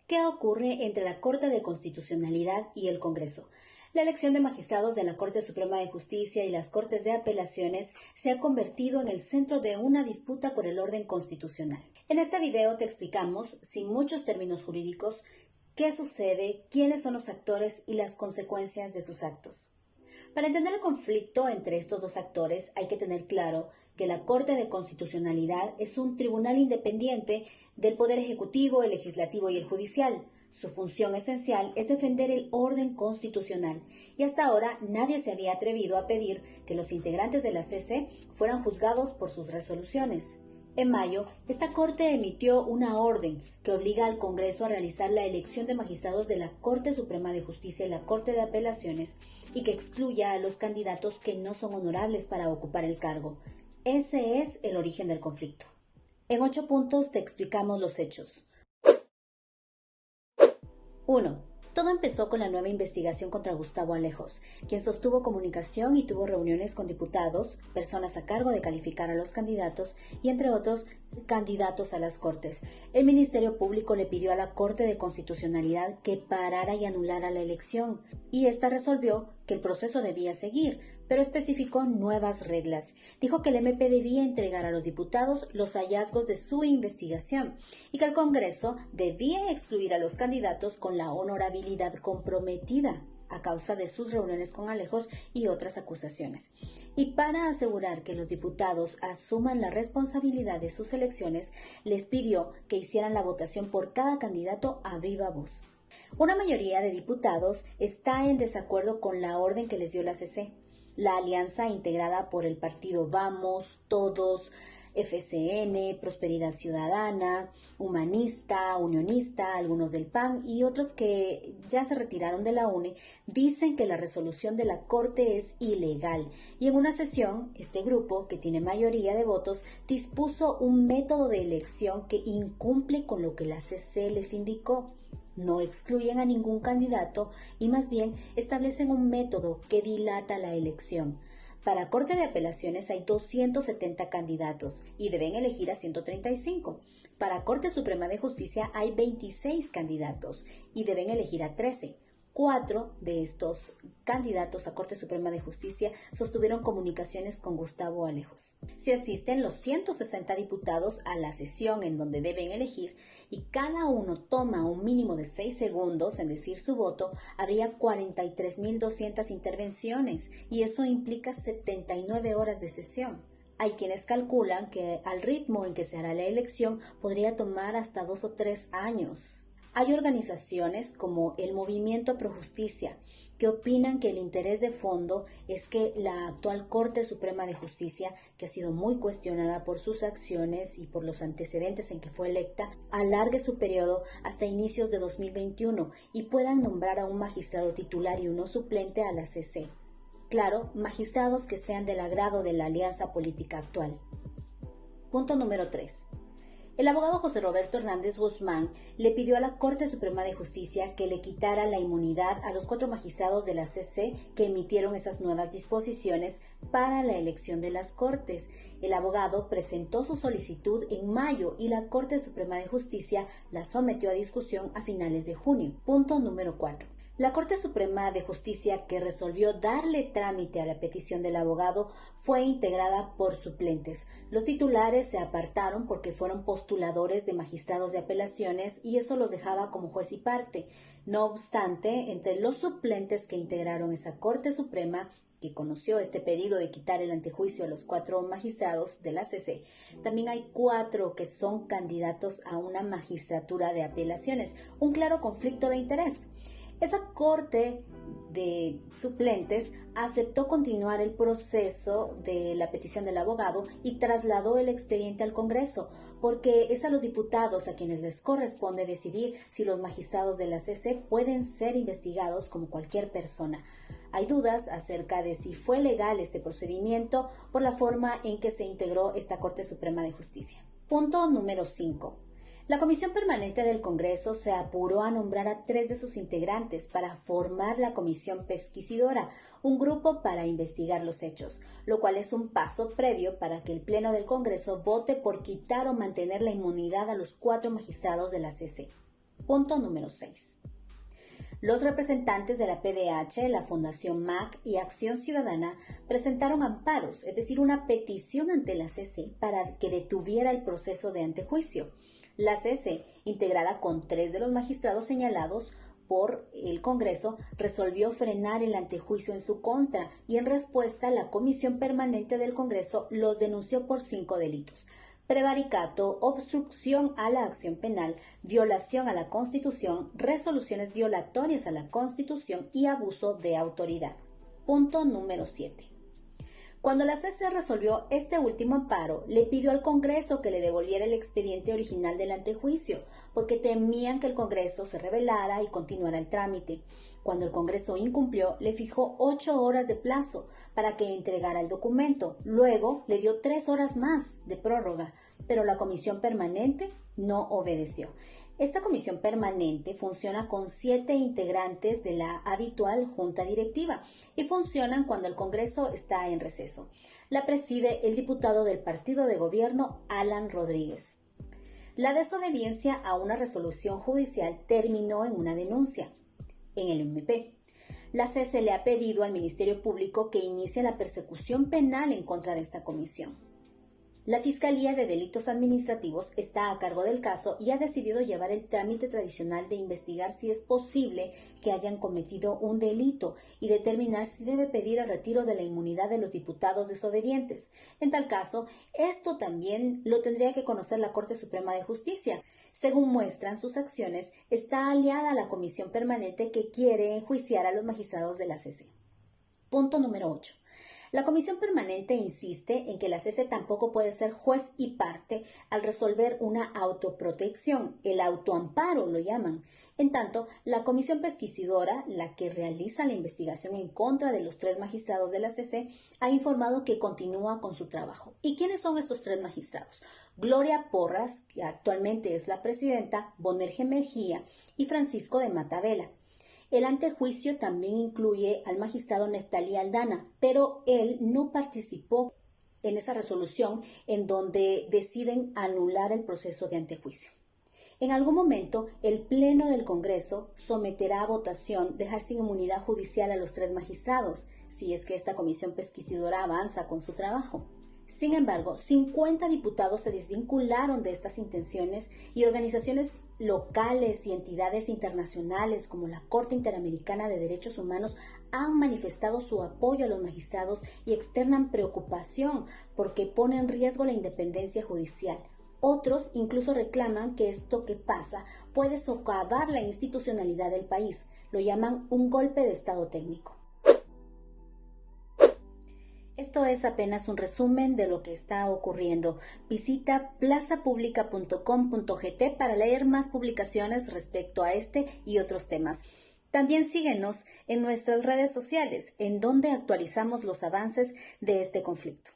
¿Qué ocurre entre la Corte de Constitucionalidad y el Congreso? La elección de magistrados de la Corte Suprema de Justicia y las Cortes de Apelaciones se ha convertido en el centro de una disputa por el orden constitucional. En este video te explicamos, sin muchos términos jurídicos, qué sucede, quiénes son los actores y las consecuencias de sus actos. Para entender el conflicto entre estos dos actores hay que tener claro que la Corte de Constitucionalidad es un tribunal independiente del Poder Ejecutivo, el Legislativo y el Judicial. Su función esencial es defender el orden constitucional y hasta ahora nadie se había atrevido a pedir que los integrantes de la CC fueran juzgados por sus resoluciones. En mayo, esta Corte emitió una orden que obliga al Congreso a realizar la elección de magistrados de la Corte Suprema de Justicia y la Corte de Apelaciones y que excluya a los candidatos que no son honorables para ocupar el cargo. Ese es el origen del conflicto. En 8 puntos te explicamos los hechos. 1. Todo empezó con la nueva investigación contra Gustavo Alejos, quien sostuvo comunicación y tuvo reuniones con diputados, personas a cargo de calificar a los candidatos y, entre otros, candidatos a las Cortes. El Ministerio Público le pidió a la Corte de Constitucionalidad que parara y anulara la elección, y esta resolvió que el proceso debía seguir, pero especificó nuevas reglas. Dijo que el MP debía entregar a los diputados los hallazgos de su investigación y que el Congreso debía excluir a los candidatos con la honorabilidad comprometida a causa de sus reuniones con Alejos y otras acusaciones. Y para asegurar que los diputados asuman la responsabilidad de sus elecciones, les pidió que hicieran la votación por cada candidato a viva voz. Una mayoría de diputados está en desacuerdo con la orden que les dio la CC. La alianza integrada por el partido Vamos, Todos, FCN, Prosperidad Ciudadana, Humanista, Unionista, algunos del PAN y otros que ya se retiraron de la UNE, dicen que la resolución de la Corte es ilegal. Y en una sesión, este grupo, que tiene mayoría de votos, dispuso un método de elección que incumple con lo que la CC les indicó. No excluyen a ningún candidato y más bien establecen un método que dilata la elección. Para Corte de Apelaciones hay 270 candidatos y deben elegir a 135. Para Corte Suprema de Justicia hay 26 candidatos y deben elegir a 13. 4 de estos candidatos a Corte Suprema de Justicia sostuvieron comunicaciones con Gustavo Alejos. Si asisten los 160 diputados a la sesión en donde deben elegir y cada uno toma un mínimo de 6 segundos en decir su voto, habría 43.200 intervenciones y eso implica 79 horas de sesión. Hay quienes calculan que al ritmo en que se hará la elección podría tomar hasta 2 o 3 años. Hay organizaciones como el Movimiento Pro Justicia que opinan que el interés de fondo es que la actual Corte Suprema de Justicia, que ha sido muy cuestionada por sus acciones y por los antecedentes en que fue electa, alargue su periodo hasta inicios de 2021 y puedan nombrar a un magistrado titular y uno suplente a la CC. Claro, magistrados que sean del agrado de la alianza política actual. Punto número 3. El abogado José Roberto Hernández Guzmán le pidió a la Corte Suprema de Justicia que le quitara la inmunidad a los 4 magistrados de la CC que emitieron esas nuevas disposiciones para la elección de las Cortes. El abogado presentó su solicitud en mayo y la Corte Suprema de Justicia la sometió a discusión a finales de junio. Punto número 4. La Corte Suprema de Justicia, que resolvió darle trámite a la petición del abogado, fue integrada por suplentes. Los titulares se apartaron porque fueron postuladores de magistrados de apelaciones y eso los dejaba como juez y parte. No obstante, entre los suplentes que integraron esa Corte Suprema, que conoció este pedido de quitar el antejuicio a los 4 magistrados de la CC, también hay 4 que son candidatos a una magistratura de apelaciones, un claro conflicto de interés. Esa Corte de suplentes aceptó continuar el proceso de la petición del abogado y trasladó el expediente al Congreso, porque es a los diputados a quienes les corresponde decidir si los magistrados de la CC pueden ser investigados como cualquier persona. Hay dudas acerca de si fue legal este procedimiento por la forma en que se integró esta Corte Suprema de Justicia. Punto número 5. La Comisión Permanente del Congreso se apuró a nombrar a 3 de sus integrantes para formar la Comisión Pesquisidora, un grupo para investigar los hechos, lo cual es un paso previo para que el Pleno del Congreso vote por quitar o mantener la inmunidad a los 4 magistrados de la CC. Punto número 6. Los representantes de la PDH, la Fundación MAC y Acción Ciudadana presentaron amparos, es decir, una petición ante la CC para que detuviera el proceso de antejuicio. La CC, integrada con 3 de los magistrados señalados por el Congreso, resolvió frenar el antejuicio en su contra y en respuesta la Comisión Permanente del Congreso los denunció por 5 delitos: prevaricato, obstrucción a la acción penal, violación a la Constitución, resoluciones violatorias a la Constitución y abuso de autoridad. Punto número 7. Cuando la CC resolvió este último amparo, le pidió al Congreso que le devolviera el expediente original del antejuicio, porque temían que el Congreso se rebelara y continuara el trámite. Cuando el Congreso incumplió, le fijó 8 horas de plazo para que entregara el documento. Luego le dio 3 horas más de prórroga, pero la Comisión Permanente no obedeció. Esta comisión permanente funciona con 7 integrantes de la habitual junta directiva y funcionan cuando el Congreso está en receso. La preside el diputado del partido de gobierno, Alan Rodríguez. La desobediencia a una resolución judicial terminó en una denuncia en el MP. La CC le ha pedido al Ministerio Público que inicie la persecución penal en contra de esta comisión. La Fiscalía de Delitos Administrativos está a cargo del caso y ha decidido llevar el trámite tradicional de investigar si es posible que hayan cometido un delito y determinar si debe pedir el retiro de la inmunidad de los diputados desobedientes. En tal caso, esto también lo tendría que conocer la Corte Suprema de Justicia. Según muestran sus acciones, está aliada a la Comisión Permanente que quiere enjuiciar a los magistrados de la CC. Punto número 8. La Comisión Permanente insiste en que la CC tampoco puede ser juez y parte al resolver una autoprotección, el autoamparo lo llaman. En tanto, la Comisión Pesquisidora, la que realiza la investigación en contra de los 3 magistrados de la CC, ha informado que continúa con su trabajo. ¿Y quiénes son estos 3 magistrados? Gloria Porras, que actualmente es la presidenta, Bonerge Mejía y Francisco de Matavela. El antejuicio también incluye al magistrado Neftalí Aldana, pero él no participó en esa resolución en donde deciden anular el proceso de antejuicio. En algún momento, el Pleno del Congreso someterá a votación dejar sin inmunidad judicial a los 3 magistrados, si es que esta comisión pesquisidora avanza con su trabajo. Sin embargo, 50 diputados se desvincularon de estas intenciones y organizaciones locales y entidades internacionales como la Corte Interamericana de Derechos Humanos han manifestado su apoyo a los magistrados y externan preocupación porque pone en riesgo la independencia judicial. Otros incluso reclaman que esto que pasa puede socavar la institucionalidad del país. Lo llaman un golpe de Estado técnico. Esto es apenas un resumen de lo que está ocurriendo. Visita plazapublica.com.gt para leer más publicaciones respecto a este y otros temas. También síguenos en nuestras redes sociales, en donde actualizamos los avances de este conflicto.